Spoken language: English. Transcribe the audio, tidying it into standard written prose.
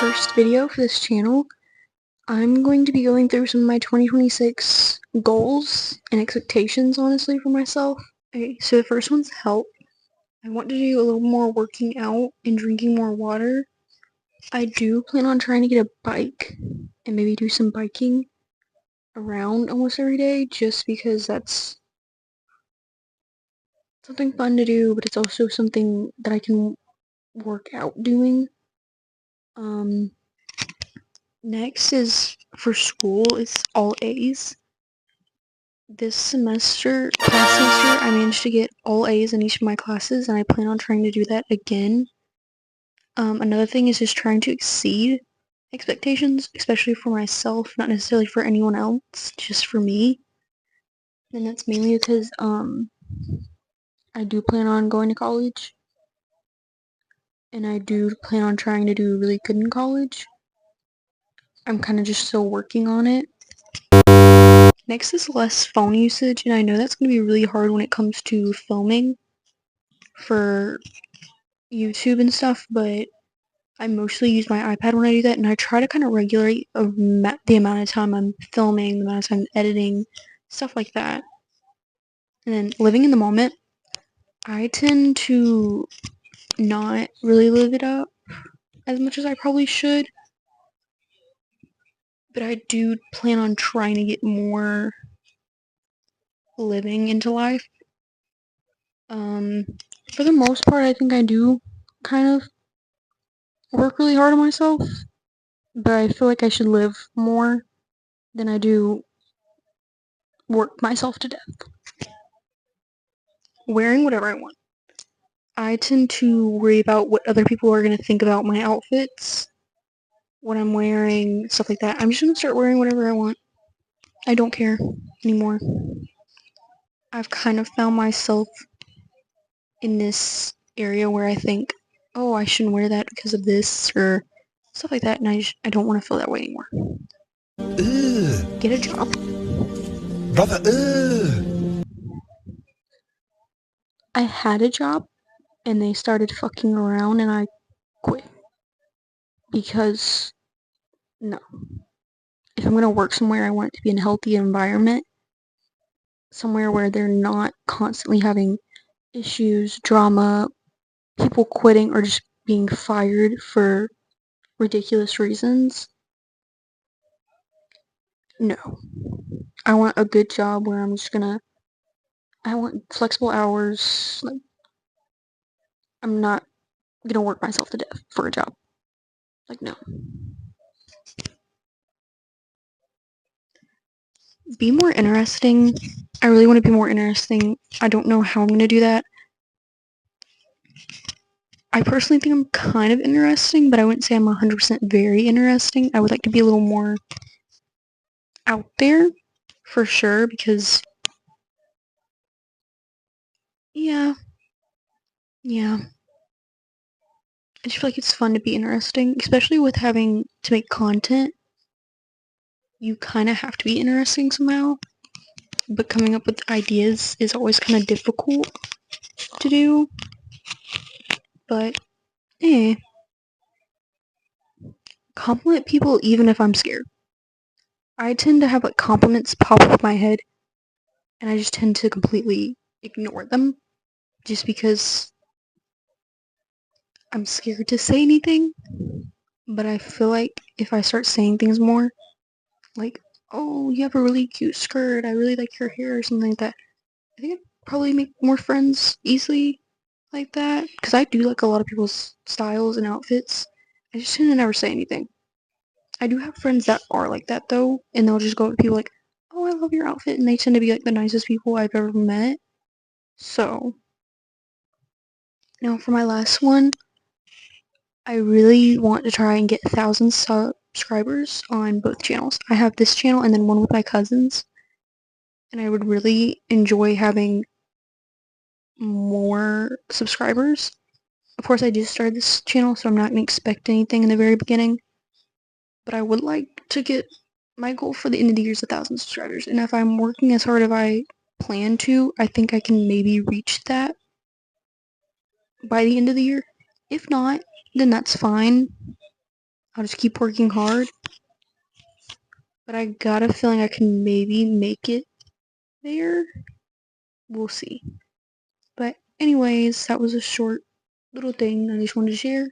first video for this channel. I'm going to be going through some of my 2026 goals and expectations, honestly, for myself. Okay, so the first one's health. I want to do a little more working out and drinking more water. I do plan on trying to get a bike and maybe do some biking around almost every day, just because that's something fun to do, but it's also something that I can work out doing. Next is for school, it's all A's. Past semester, I managed to get all A's in each of my classes, and I plan on trying to do that again. Another thing is just trying to exceed expectations, especially for myself, not necessarily for anyone else, just for me. And that's mainly because, I do plan on going to college, and I do plan on trying to do really good in college. I'm kind of just still working on it. Next is less phone usage, and I know that's going to be really hard when it comes to filming for YouTube and stuff, but I mostly use my iPad when I do that, and I try to kind of regulate the amount of time I'm filming, the amount of time I'm editing, stuff like that. And then living in the moment, I tend to not really live it up as much as I probably should, but I do plan on trying to get more living into life. For the most part, I think I do kind of work really hard on myself, but I feel like I should live more than I do work myself to death. Wearing whatever I want. I tend to worry about what other people are going to think about my outfits, what I'm wearing, stuff like that. I'm just going to start wearing whatever I want. I don't care anymore. I've kind of found myself in this area where I think, oh, I shouldn't wear that because of this or stuff like that, and I don't want to feel that way anymore. Get a job. Brother, I had a job and they started fucking around and I quit. Because, no. If I'm gonna work somewhere, I want it to be in a healthy environment. Somewhere where they're not constantly having issues, drama, people quitting or just being fired for ridiculous reasons. No. I want a good job where I want flexible hours. Like, I'm not gonna work myself to death for a job. Like, no. Be more interesting. I really want to be more interesting. I don't know how I'm gonna do that. I personally think I'm kind of interesting, but I wouldn't say I'm 100% very interesting. I would like to be a little more out there, for sure, because, yeah. I just feel like it's fun to be interesting, especially with having to make content. You kind of have to be interesting somehow, but coming up with ideas is always kind of difficult to do. But, compliment people even if I'm scared. I tend to have like compliments pop up in my head, and I just tend to completely ignore them just because I'm scared to say anything. But I feel like if I start saying things more, like, oh, you have a really cute skirt, I really like your hair, or something like that, I think I'd probably make more friends easily like that. Because I do like a lot of people's styles and outfits. I just tend to never say anything. I do have friends that are like that though, and they'll just go up to people like, oh, I love your outfit, and they tend to be like the nicest people I've ever met. So, now for my last one, I really want to try and get 1,000 subscribers on both channels. I have this channel and then one with my cousins, and I would really enjoy having more subscribers. Of course, I just started this channel, so I'm not going to expect anything in the very beginning, but I would like to get my goal for the end of the year is 1,000 subscribers, and if I'm working as hard as I plan to, I think I can maybe reach that by the end of the year. If not, then that's fine. I'll just keep working hard. But I got a feeling I can maybe make it there. We'll see. But anyways, that was a short little thing I just wanted to share.